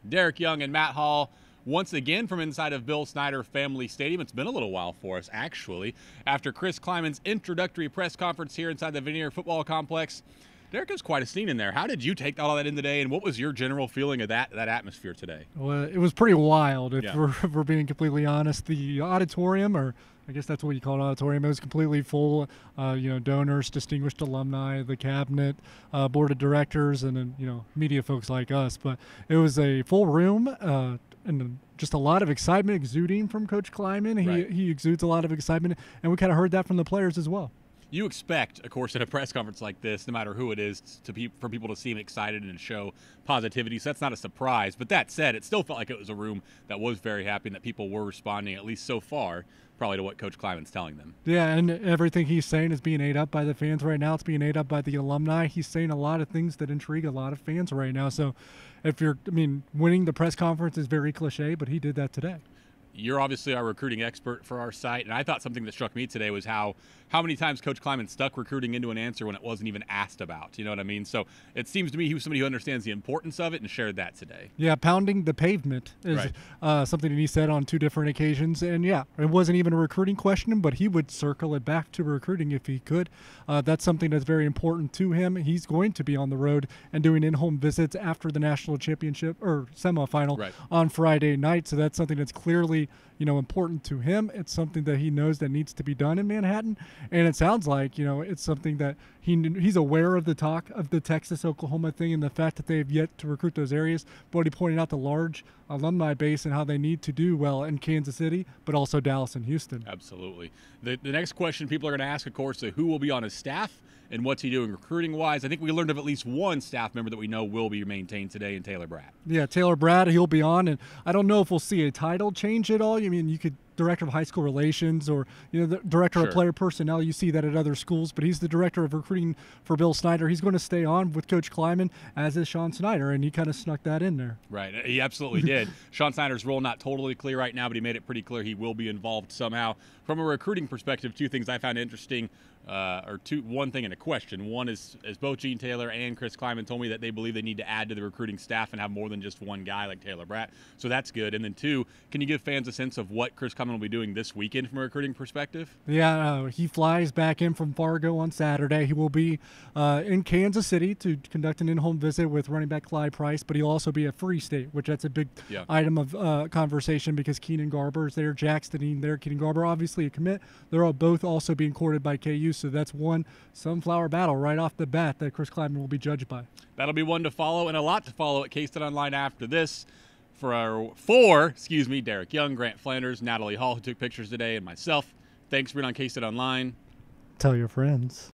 Derek Young and Matt Hall once again from inside of Bill Snyder Family Stadium. It's been a little while for us, actually, after Chris Klieman's introductory press conference here inside the Vanier football complex. Derek, was quite a scene in there. How did you take all of that in today, and what was your general feeling of that atmosphere today? Well, it was pretty wild, if we're being completely honest. The auditorium, or I guess that's what you call an auditorium, it was completely full. Donors, distinguished alumni, the cabinet, board of directors, and then media folks like us. But it was a full room, and just a lot of excitement exuding from Coach Klieman. He exudes a lot of excitement, and we kind of heard that from the players as well. You expect, of course, at a press conference like this, no matter who it is, for people to seem excited and show positivity. So that's not a surprise. But that said, it still felt like it was a room that was very happy and that people were responding, at least so far, probably to what Coach Klieman's telling them. Yeah, and everything he's saying is being ate up by the fans right now. It's being ate up by the alumni. He's saying a lot of things that intrigue a lot of fans right now. So winning the press conference is very cliche, but he did that today. You're obviously our recruiting expert for our site, and I thought something that struck me today was how many times Coach Klieman stuck recruiting into an answer when it wasn't even asked about. You know what I mean? So it seems to me he was somebody who understands the importance of it and shared that today. Yeah, pounding the pavement is something that he said on 2 different occasions. And, yeah, it wasn't even a recruiting question, but he would circle it back to recruiting if he could. That's something that's very important to him. He's going to be on the road and doing in-home visits after the national championship or semifinal on Friday night. So that's something that's clearly important to him. It's something that he knows that needs to be done in Manhattan, and it sounds like it's something that he's aware of the talk of the Texas-Oklahoma thing and the fact that they have yet to recruit those areas. But he pointed out the large alumni base and how they need to do well in Kansas City, but also Dallas and Houston. Absolutely. The next question people are going to ask, of course, is who will be on his staff and what's he doing recruiting-wise. I think we learned of at least one staff member that we know will be maintained today in Taylor Bratt. Yeah, Taylor Bratt, he'll be on, and I don't know if we'll see a title change at all. I mean, you could director of high school relations or the director of player personnel. You see that at other schools, but he's the director of recruiting for Bill Snyder. He's going to stay on with Coach Klieman, as is Sean Snyder, and he kind of snuck that in there. Right, he absolutely did. Sean Snyder's role not totally clear right now, but he made it pretty clear he will be involved somehow. From a recruiting perspective, 2 things I found interesting, one thing and a question. One is both Gene Taylor and Chris Klieman told me that they believe they need to add to the recruiting staff and have more than just one guy like Taylor Bratt. So that's good. And then 2, can you give fans a sense of what Chris Klieman will be doing this weekend from a recruiting perspective? Yeah, he flies back in from Fargo on Saturday. He will be in Kansas City to conduct an in-home visit with running back Clyde Price, but he'll also be at Free State, which that's a big item of conversation because Keenan Garber is there, Jack Stadine there, Keenan Garber obviously a commit. They're all both also being courted by KU, so that's one sunflower battle right off the bat that Chris Klieman will be judged by. That'll be one to follow and a lot to follow at K-StateOnline after this. Derek Young, Grant Flanders, Natalie Hall, who took pictures today, and myself. Thanks for being on K-StateOnline. Tell your friends.